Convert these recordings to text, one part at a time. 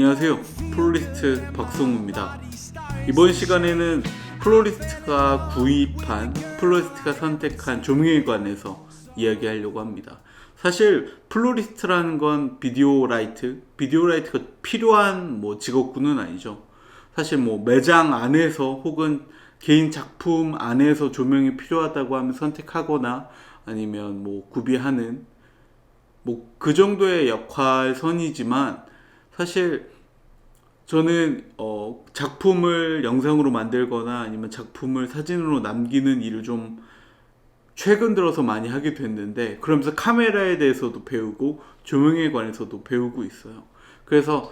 안녕하세요. 플로리스트 박성우입니다. 이번 시간에는 플로리스트가 구입한, 플로리스트가 선택한 조명에 관해서 이야기하려고 합니다. 사실 플로리스트라는 건 비디오 라이트가 필요한 직업군은 아니죠. 사실 매장 안에서 혹은 개인 작품 안에서 조명이 필요하다고 하면 선택하거나 아니면 구비하는 그 정도의 역할선이지만, 사실 저는 작품을 영상으로 만들거나 아니면 작품을 사진으로 남기는 일을 좀 최근 들어서 많이 하게 됐는데, 그러면서 카메라에 대해서도 배우고 조명에 관해서도 배우고 있어요. 그래서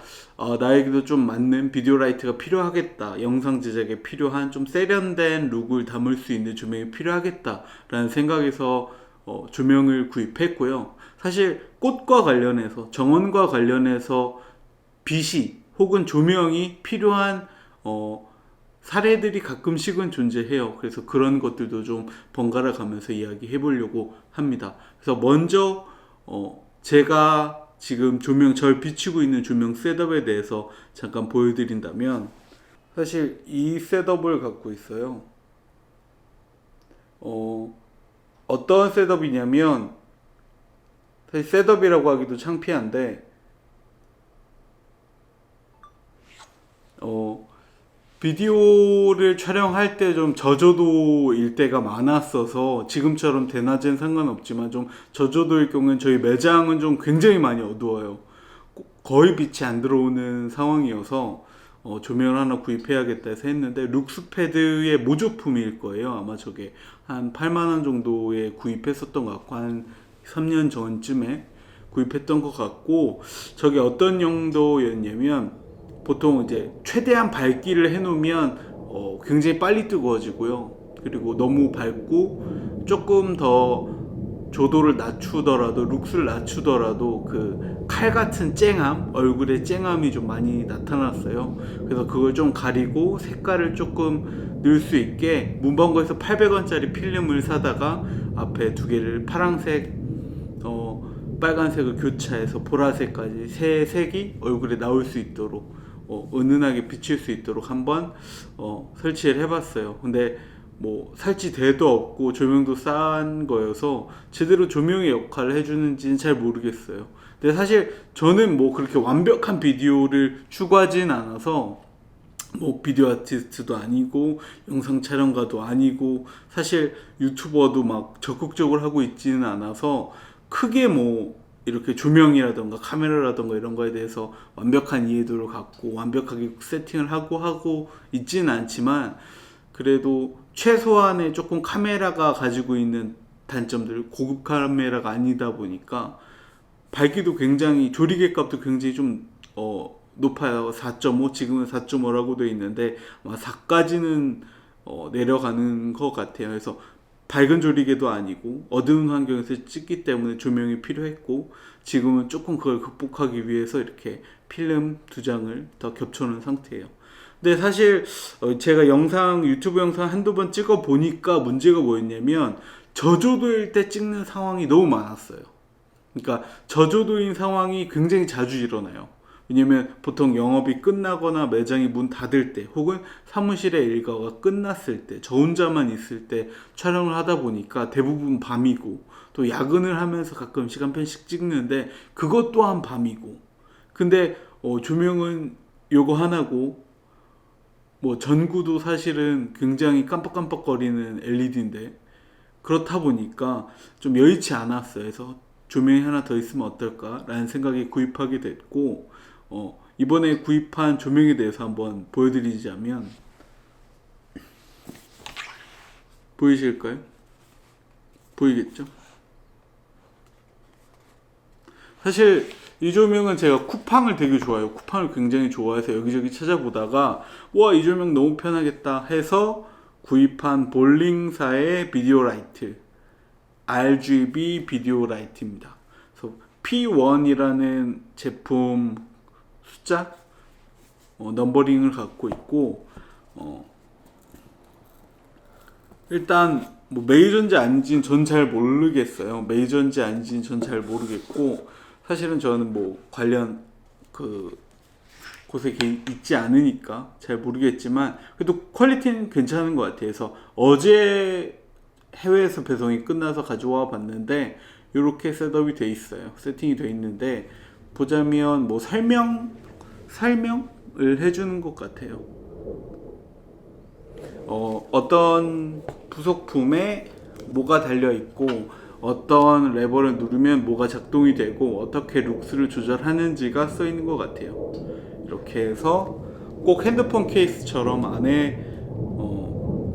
나에게도 좀 맞는 비디오 라이트가 필요하겠다, 영상 제작에 필요한 좀 세련된 룩을 담을 수 있는 조명이 필요하겠다 라는 생각에서 조명을 구입했고요. 사실 꽃과 관련해서, 정원과 관련해서 빛이 혹은 조명이 필요한 사례들이 가끔씩은 존재해요. 그래서 그런 것들도 좀 번갈아 가면서 이야기해 보려고 합니다. 그래서 먼저 제가 지금 절 비추고 있는 조명 셋업에 대해서 잠깐 보여드린다면, 사실 이 셋업을 갖고 있어요. 어떤 셋업이냐면, 사실 셋업이라고 하기도 창피한데, 비디오를 촬영할 때 좀 저조도일 때가 많았어서, 지금처럼 대낮엔 상관없지만 좀 저조도일 경우엔 저희 매장은 좀 굉장히 많이 어두워요. 거의 빛이 안 들어오는 상황이어서 조명을 하나 구입해야겠다 해서 했는데, 룩스패드의 모조품일 거예요. 아마 저게 한 8만원 정도에 구입했었던 것 같고, 한 3년 전쯤에 구입했던 것 같고, 저게 어떤 용도였냐면, 보통 이제 최대한 밝기를 해놓으면 굉장히 빨리 뜨거워지고요. 그리고 너무 밝고 조금 더 조도를 낮추더라도, 룩스를 낮추더라도 그 칼 같은 쨍함, 얼굴에 쨍함이 좀 많이 나타났어요. 그래서 그걸 좀 가리고 색깔을 조금 넣을 수 있게 문방구에서 800원짜리 필름을 사다가 앞에 두 개를 파란색, 빨간색을 교차해서 보라색까지 세 색이 얼굴에 나올 수 있도록, 은은하게 비칠 수 있도록 한번 설치를 해봤어요. 근데 살찌대도 없고 조명도 싼 거여서 제대로 조명의 역할을 해주는지는 잘 모르겠어요. 근데 사실 저는 그렇게 완벽한 비디오를 추구하진 않아서, 비디오 아티스트도 아니고 영상 촬영가도 아니고 사실 유튜버도 막 적극적으로 하고 있지는 않아서, 크게 이렇게 조명이라던가 카메라라던가 이런 거에 대해서 완벽한 이해도를 갖고 완벽하게 세팅을 하고 있지는 않지만, 그래도 최소한의 조금 카메라가 가지고 있는 단점들, 고급 카메라가 아니다 보니까 밝기도 굉장히, 조리개 값도 굉장히 좀 높아요. 4.5, 지금은 4.5라고 되어 있는데 아마 4까지는 내려가는 것 같아요. 그래서 밝은 조리개도 아니고 어두운 환경에서 찍기 때문에 조명이 필요했고, 지금은 조금 그걸 극복하기 위해서 이렇게 필름 2장을 더 겹쳐놓은 상태예요. 근데 사실 제가 유튜브 영상 한두 번 찍어 보니까 문제가 뭐였냐면, 저조도일 때 찍는 상황이 너무 많았어요. 그러니까 저조도인 상황이 굉장히 자주 일어나요. 왜냐면 보통 영업이 끝나거나 매장이 문 닫을 때, 혹은 사무실의 일과가 끝났을 때, 저 혼자만 있을 때 촬영을 하다 보니까 대부분 밤이고, 또 야근을 하면서 가끔씩 한 편씩 찍는데 그것 또한 밤이고, 근데 조명은 요거 하나고, 전구도 사실은 굉장히 깜빡깜빡거리는 LED인데, 그렇다 보니까 좀 여의치 않았어요. 그래서 조명이 하나 더 있으면 어떨까라는 생각에 구입하게 됐고, 이번에 구입한 조명에 대해서 한번 보여드리자면, 보이실까요? 보이겠죠? 사실 이 조명은 제가 쿠팡을 되게 좋아해요. 쿠팡을 굉장히 좋아해서 여기저기 찾아보다가, 이 조명 너무 편하겠다 해서 구입한 볼링사의 비디오 라이트, RGB 비디오 라이트입니다. 그래서 P1이라는 제품 숫자, 넘버링을 갖고 있고, 일단 메이저인지 아닌지는 전 잘 모르겠어요. 메이저인지 아닌지는 전 잘 모르겠고, 사실은 저는 관련 곳에 있지 않으니까 잘 모르겠지만 그래도 퀄리티는 괜찮은 것 같아요. 그래서 어제 해외에서 배송이 끝나서 가져와 봤는데 이렇게 셋업이 돼 있어요. 세팅이 돼 있는데 보자면 뭐 설명을 해주는 것 같아요. 어떤 부속품에 뭐가 달려 있고 어떤 레버를 누르면 뭐가 작동이 되고 어떻게 룩스를 조절하는지가 써 있는 것 같아요. 이렇게 해서 꼭 핸드폰 케이스처럼 안에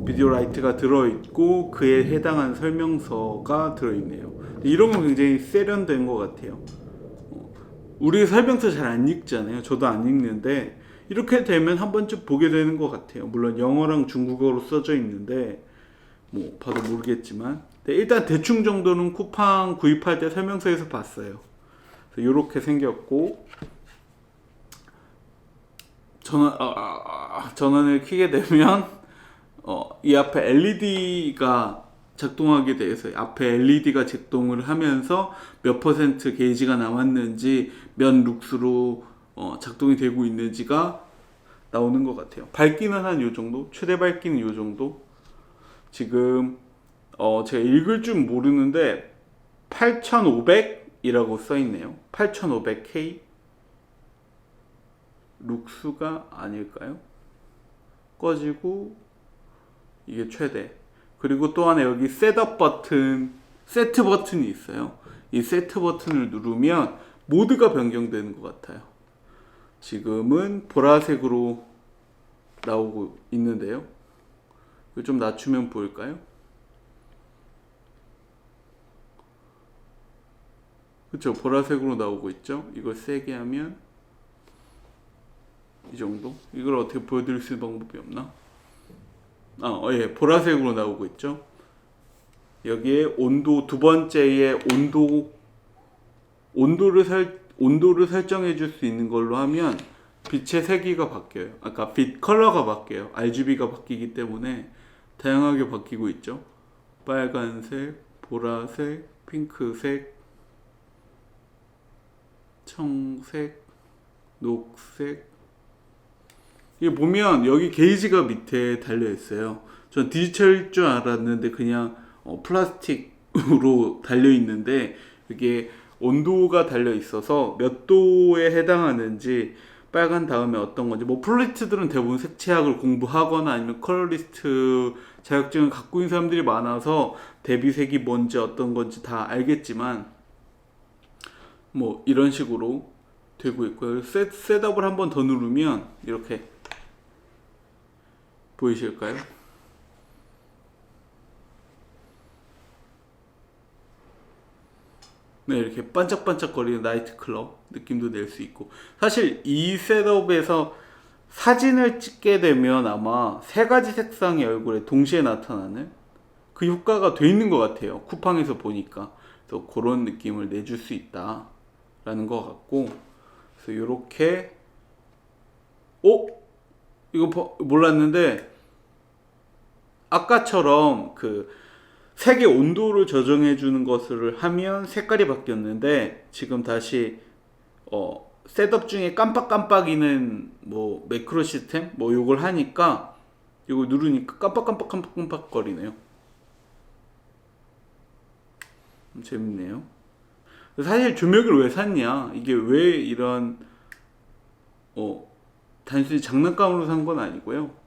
비디오 라이트가 들어있고 그에 해당한 설명서가 들어있네요. 이런 건 굉장히 세련된 것 같아요. 우리 설명서 잘 안 읽잖아요. 저도 안 읽는데 이렇게 되면 한 번쯤 보게 되는 것 같아요. 물론 영어랑 중국어로 써져 있는데 뭐 봐도 모르겠지만 일단 대충 정도는 쿠팡 구입할 때 설명서에서 봤어요. 이렇게 생겼고 전원을 켜게 되면 이 앞에 LED가 작동하게 돼서 앞에 LED가 작동을 하면서 몇 퍼센트 게이지가 남았는지 몇 룩스로 작동이 되고 있는지가 나오는 것 같아요. 밝기는 한 요 정도, 최대 밝기는 요 정도. 지금 제가 읽을 줄 모르는데 8500이라고 써 있네요. 8500K 룩스가 아닐까요? 꺼지고 이게 최대. 그리고 또 하나 여기 셋업 버튼, 세트 버튼이 있어요. 이 세트 버튼을 누르면 모드가 변경되는 것 같아요. 지금은 보라색으로 나오고 있는데요. 이거 좀 낮추면 보일까요? 그쵸, 보라색으로 나오고 있죠. 이걸 세게 하면 이 정도. 이걸 어떻게 보여드릴 수 있는 방법이 없나? 예, 보라색으로 나오고 있죠. 여기에 온도, 두 번째에 온도를 설정해 줄 수 있는 걸로 하면 빛의 색이가 바뀌어요. 아까 빛 컬러가 바뀌어요. RGB가 바뀌기 때문에 다양하게 바뀌고 있죠. 빨간색, 보라색, 핑크색, 청색, 녹색. 이게 보면 여기 게이지가 밑에 달려 있어요. 전 디지털일 줄 알았는데 그냥 플라스틱으로 달려 있는데 이게 온도가 달려 있어서 몇 도에 해당하는지 빨간 다음에 어떤 건지 뭐 플로리스트들은 대부분 색채학을 공부하거나 아니면 컬러리스트 자격증을 갖고 있는 사람들이 많아서 대비색이 뭔지 어떤 건지 다 알겠지만 뭐 이런 식으로 되고 있고요. 셋업을 한 번 더 누르면 이렇게 보이실까요? 네, 이렇게 반짝반짝거리는 나이트 클럽 느낌도 낼 수 있고 사실 이 셋업에서 사진을 찍게 되면 아마 세 가지 색상의 얼굴에 동시에 나타나는 그 효과가 돼 있는 것 같아요. 쿠팡에서 보니까. 그래서 그런 느낌을 내줄 수 있다 라는 것 같고 그래서 요렇게 이거 몰랐는데 아까처럼 그 색의 온도를 조정해 주는 것을 하면 색깔이 바뀌었는데 지금 다시 셋업 중에 깜빡깜빡이는 뭐 매크로 시스템 뭐 요걸 하니까 요걸 누르니까 깜빡깜빡 거리네요. 재밌네요. 사실 조명을 왜 샀냐, 이게 왜 이런 단순히 장난감으로 산 건 아니고요.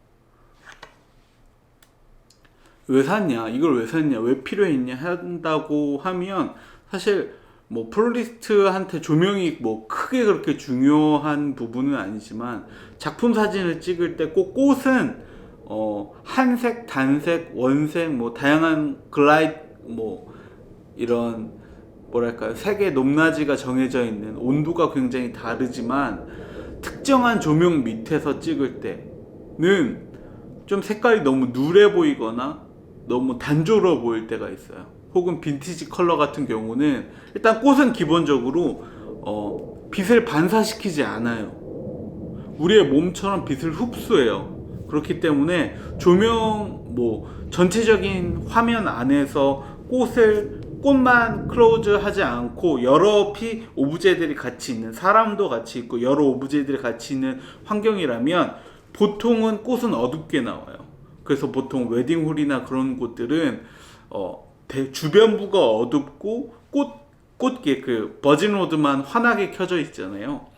왜 샀냐, 이걸 왜 샀냐, 왜 필요했냐 한다고 하면 사실 뭐 플로리스트한테 조명이 뭐 크게 그렇게 중요한 부분은 아니지만 작품 사진을 찍을 때 꼭 꽃은 한색, 단색, 원색 뭐 다양한 글라이드 뭐 이런 뭐랄까요, 색의 높낮이가 정해져 있는 온도가 굉장히 다르지만 특정한 조명 밑에서 찍을 때는 좀 색깔이 너무 누래 보이거나 너무 단조로워 보일 때가 있어요. 혹은 빈티지 컬러 같은 경우는 일단 꽃은 기본적으로 빛을 반사시키지 않아요. 우리의 몸처럼 빛을 흡수해요. 그렇기 때문에 조명 뭐 전체적인 화면 안에서 꽃을 꽃만 클로즈 하지 않고 여러 오브제들이 같이 있는, 사람도 같이 있고 여러 오브제들이 같이 있는 환경이라면 보통은 꽃은 어둡게 나와요. 그래서 보통 웨딩홀이나 그런 곳들은 주변부가 어둡고 꽃게 그 버진로드만 환하게 켜져 있잖아요.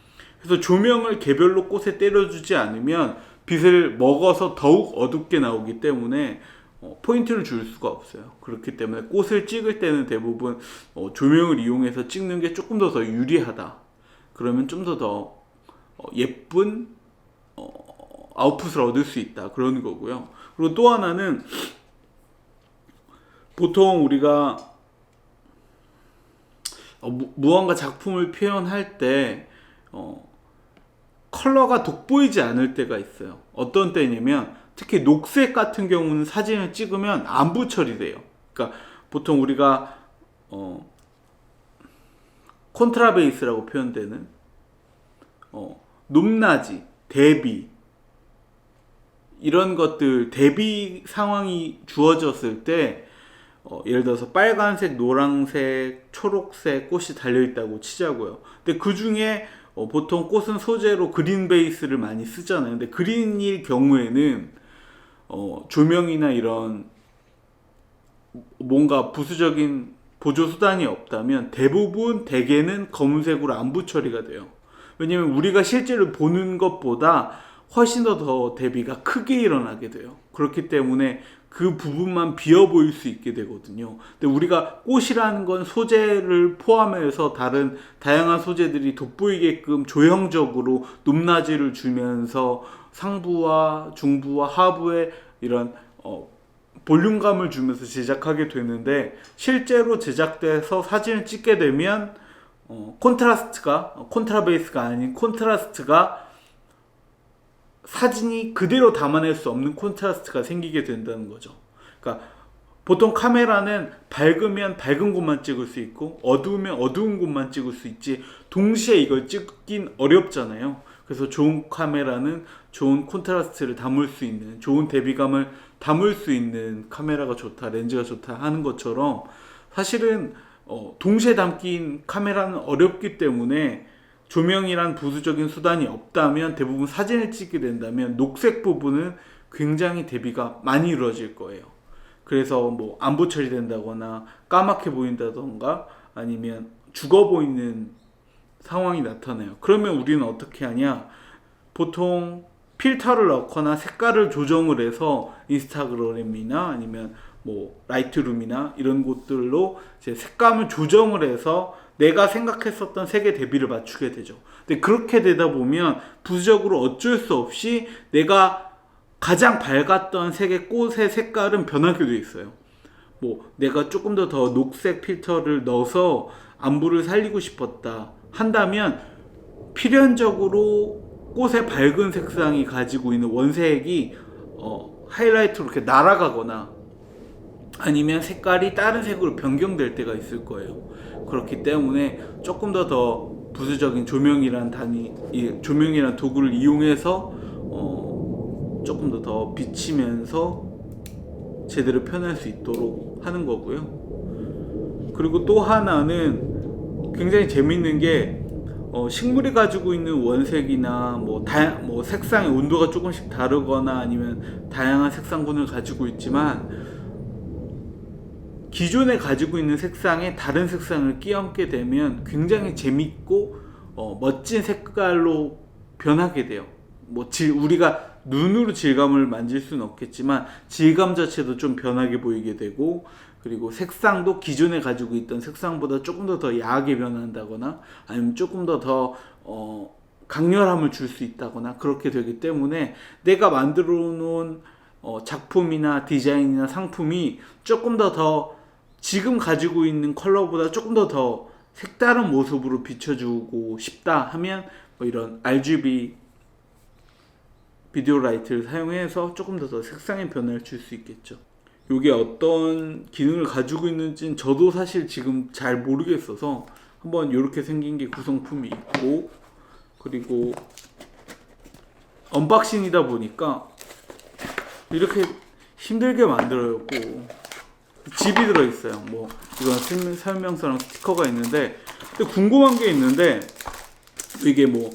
그래서 조명을 개별로 꽃에 때려주지 않으면 빛을 먹어서 더욱 어둡게 나오기 때문에 포인트를 줄 수가 없어요. 그렇기 때문에 꽃을 찍을 때는 대부분 조명을 이용해서 찍는 게 조금 더 유리하다. 그러면 좀 더 예쁜 아웃풋을 얻을 수 있다. 그런 거고요. 그리고 또 하나는 보통 우리가 무언가 작품을 표현할 때 컬러가 돋보이지 않을 때가 있어요. 어떤 때냐면 특히 녹색 같은 경우는 사진을 찍으면 안부 처리돼요. 그러니까 보통 우리가 콘트라베이스라고 표현되는 높낮이, 대비 이런 것들, 대비 상황이 주어졌을 때 예를 들어서 빨간색, 노란색, 초록색 꽃이 달려있다고 치자고요. 근데 그 중에 보통 꽃은 소재로 그린 베이스를 많이 쓰잖아요. 근데 그린일 경우에는 조명이나 이런 뭔가 부수적인 보조 수단이 없다면 대개는 검은색으로 안부 처리가 돼요. 왜냐면 우리가 실제로 보는 것보다 훨씬 더 대비가 크게 일어나게 돼요. 그렇기 때문에 그 부분만 비어 보일 수 있게 되거든요. 근데 우리가 꽃이라는 건 소재를 포함해서 다양한 소재들이 돋보이게끔 조형적으로 높낮이를 주면서 상부와 중부와 하부에 이런 볼륨감을 주면서 제작하게 되는데, 실제로 제작돼서 사진을 찍게 되면 콘트라베이스가 아닌 콘트라스트가 사진이 그대로 담아낼 수 없는 콘트라스트가 생기게 된다는 거죠. 그러니까 보통 카메라는 밝으면 밝은 곳만 찍을 수 있고 어두우면 어두운 곳만 찍을 수 있지 동시에 이걸 찍긴 어렵잖아요. 그래서 좋은 카메라는 좋은 콘트라스트를 담을 수 있는, 좋은 대비감을 담을 수 있는 카메라가 좋다, 렌즈가 좋다 하는 것처럼 사실은 동시에 담긴 카메라는 어렵기 때문에 조명이란 부수적인 수단이 없다면, 대부분 사진을 찍게 된다면 녹색 부분은 굉장히 대비가 많이 이루어질 거예요. 그래서 안부 처리된다거나 까맣게 보인다던가 아니면 죽어 보이는 상황이 나타나요. 그러면 우리는 어떻게 하냐? 보통 필터를 넣거나 색깔을 조정을 해서 인스타그램이나 아니면 라이트룸이나 이런 곳들로 이제 색감을 조정을 해서 내가 생각했었던 색의 대비를 맞추게 되죠. 근데 그렇게 되다 보면 부수적으로 어쩔 수 없이 내가 가장 밝았던 색의 꽃의 색깔은 변하게 돼 있어요. 내가 조금 더 녹색 필터를 넣어서 안부를 살리고 싶었다 한다면 필연적으로 꽃의 밝은 색상이 가지고 있는 원색이 하이라이트로 이렇게 날아가거나 아니면 색깔이 다른 색으로 변경될 때가 있을 거예요. 그렇기 때문에 조금 더 부수적인 조명이란 도구를 이용해서 조금 더 비치면서 제대로 표현할 수 있도록 하는 거고요. 그리고 또 하나는 굉장히 재밌는 게 식물이 가지고 있는 원색이나 색상의 온도가 조금씩 다르거나 아니면 다양한 색상군을 가지고 있지만 기존에 가지고 있는 색상에 다른 색상을 끼얹게 되면 굉장히 재밌고 멋진 색깔로 변하게 돼요. 우리가 눈으로 질감을 만질 수는 없겠지만 질감 자체도 좀 변하게 보이게 되고, 그리고 색상도 기존에 가지고 있던 색상보다 조금 더 야하게 변한다거나 아니면 조금 더 강렬함을 줄 수 있다거나 그렇게 되기 때문에 내가 만들어 놓은 작품이나 디자인이나 상품이 조금 더 지금 가지고 있는 컬러보다 조금 더 색다른 모습으로 비춰주고 싶다 하면 이런 RGB 비디오 라이트를 사용해서 조금 더 색상의 변화를 줄 수 있겠죠. 이게 어떤 기능을 가지고 있는지는 저도 사실 지금 잘 모르겠어서 한번 이렇게 생긴 게 구성품이 있고, 그리고 언박싱이다 보니까 이렇게 힘들게 만들어졌고 집이 들어있어요. 이건 설명서랑 스티커가 있는데, 근데 궁금한 게 있는데, 이게 뭐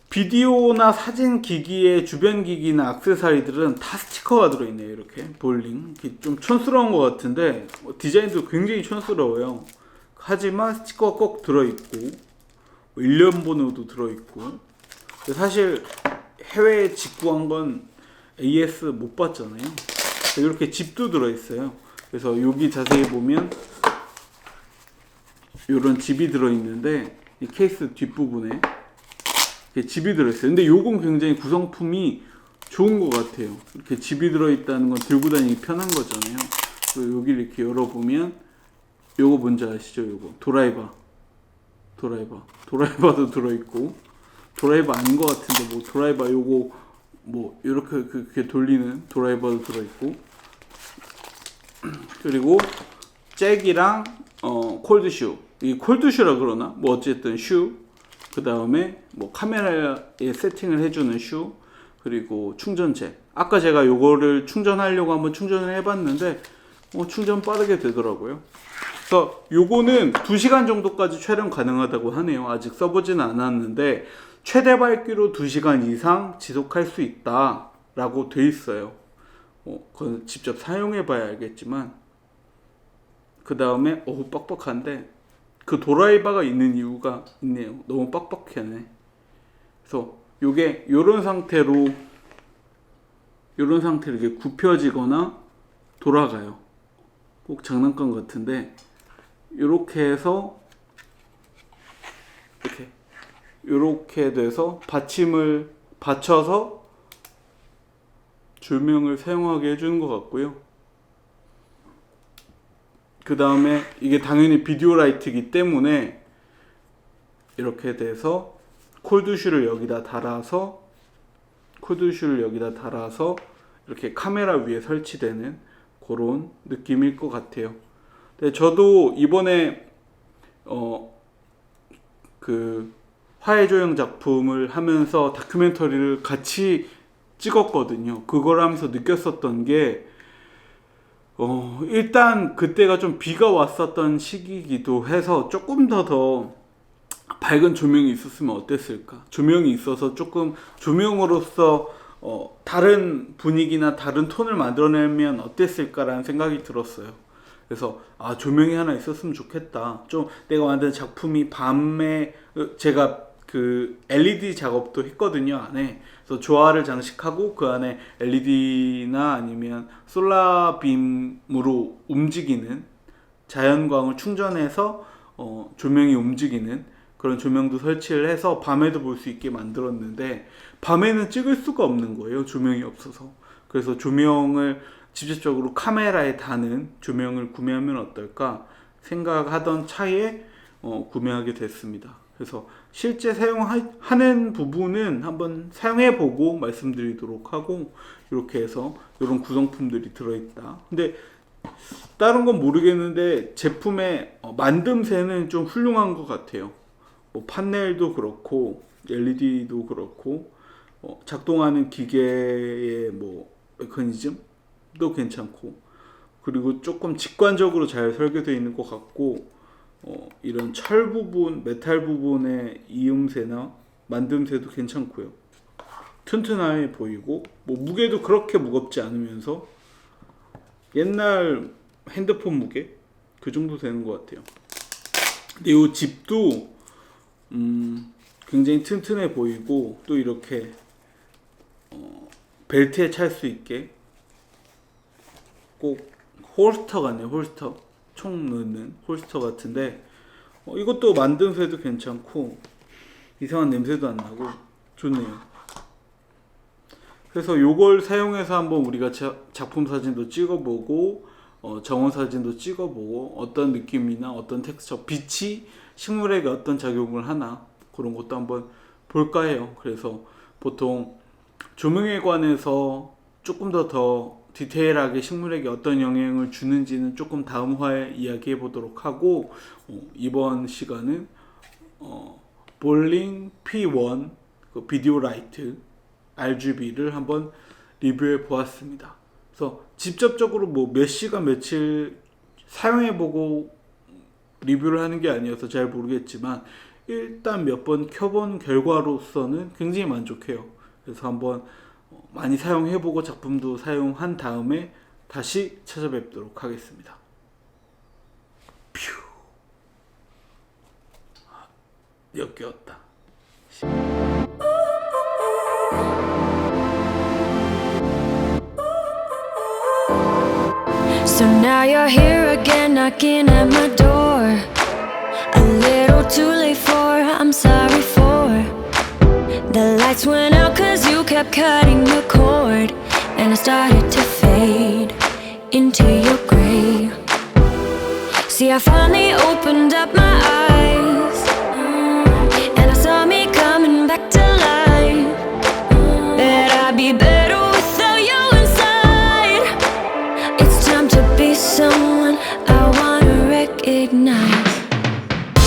비디오나 사진 기기의 주변 기기나 액세서리들은 다 스티커가 들어있네요. 이렇게 볼링 좀 촌스러운 것 같은데 디자인도 굉장히 촌스러워요. 하지만 스티커가 꼭 들어있고 일련 번호도 들어있고. 사실 해외에 직구한 건 AS 못 봤잖아요. 이렇게 집도 들어있어요. 그래서 여기 자세히 보면 이런 집이 들어있는데 이 케이스 뒷부분에 집이 들어있어요. 근데 요건 굉장히 구성품이 좋은 것 같아요. 이렇게 집이 들어있다는 건 들고 다니기 편한 거잖아요. 그리고 여기 이렇게 열어보면 요거 뭔지 아시죠? 요거 드라이버도 들어있고, 드라이버 아닌 것 같은데 뭐 드라이버 요거 뭐 이렇게 그렇게 돌리는 드라이버도 들어있고, 그리고 잭이랑 콜드슈, 이 콜드슈라 그러나 뭐 어쨌든 슈, 그 다음에 뭐 카메라에 세팅을 해주는 슈, 그리고 충전잭. 아까 제가 요거를 충전하려고 한번 충전을 해봤는데 충전 빠르게 되더라고요. 그래서 요거는 2시간 정도까지 촬영 가능하다고 하네요. 아직 써보지는 않았는데 최대 밝기로 2시간 이상 지속할 수 있다 라고 돼 있어요. 그건 직접 사용해 봐야 알겠지만, 그 다음에 뻑뻑한데 그 드라이버가 있는 이유가 있네요. 너무 빡빡하네. 그래서 요게 요런 상태로 이렇게 굽혀지거나 돌아가요. 꼭 장난감 같은데 요렇게 해서 이렇게 돼서 받침을 받쳐서 조명을 사용하게 해주는 것 같고요. 그 다음에 이게 당연히 비디오 라이트이기 때문에 이렇게 돼서 콜드슈를 여기다 달아서 이렇게 카메라 위에 설치되는 그런 느낌일 것 같아요. 근데 저도 이번에 그 화해조형 작품을 하면서 다큐멘터리를 같이 찍었거든요. 그걸 하면서 느꼈었던 게 일단 그때가 좀 비가 왔었던 시기이기도 해서 조금 더 밝은 조명이 있었으면 어땠을까. 조명이 있어서 조금 조명으로서 다른 분위기나 다른 톤을 만들어내면 어땠을까라는 생각이 들었어요. 그래서 조명이 하나 있었으면 좋겠다. 좀 내가 만든 작품이 밤에 제가 그 LED 작업도 했거든요, 안에. 그래서 조화를 장식하고 그 안에 LED나 아니면 솔라빔으로 움직이는, 자연광을 충전해서 조명이 움직이는 그런 조명도 설치를 해서 밤에도 볼 수 있게 만들었는데 밤에는 찍을 수가 없는 거예요, 조명이 없어서. 그래서 조명을 직접적으로 카메라에 다는 조명을 구매하면 어떨까 생각하던 차에 구매하게 됐습니다. 그래서 실제 사용하는 부분은 한번 사용해보고 말씀드리도록 하고, 이렇게 해서 이런 구성품들이 들어있다. 근데 다른 건 모르겠는데 제품의 만듦새는 좀 훌륭한 것 같아요. 뭐 판넬도 그렇고 LED도 그렇고 작동하는 기계의 뭐 메커니즘도 괜찮고, 그리고 조금 직관적으로 잘 설계되어 있는 것 같고, 이런 철 부분, 메탈 부분의 이음새나 만듦새도 괜찮고요. 튼튼해 보이고, 뭐 무게도 그렇게 무겁지 않으면서 옛날 핸드폰 무게 그 정도 되는 것 같아요. 근데 이 집도 굉장히 튼튼해 보이고, 또 이렇게 벨트에 찰 수 있게 꼭 홀스터 같네요. 홀스터, 총 넣는 홀스터 같은데 이것도 만듦새도 괜찮고 이상한 냄새도 안 나고 좋네요. 그래서 요걸 사용해서 한번 우리가 작품 사진도 찍어보고 정원 사진도 찍어보고 어떤 느낌이나 어떤 텍스처, 빛이 식물에게 어떤 작용을 하나 그런 것도 한번 볼까 해요. 그래서 보통 조명에 관해서 조금 더 디테일하게 식물에게 어떤 영향을 주는지는 조금 다음 화에 이야기해 보도록 하고, 이번 시간은 볼링 P1 그 비디오 라이트 RGB를 한번 리뷰해 보았습니다. 그래서 직접적으로 뭐 몇 시간 며칠 사용해보고 리뷰를 하는 게 아니어서 잘 모르겠지만 일단 몇 번 켜본 결과로서는 굉장히 만족해요. 그래서 한번 많이 사용해보고 작품도 사용한 다음에 다시 찾아뵙도록 하겠습니다. 퓨. 역겨웠다. So now you're here again, knocking at my door. A little too late for, I'm sorry for. The lights went out cause you kept cutting the cord. And I started to fade into your gray. See, I finally opened up my eyes, and I saw me coming back to life. That I'd be better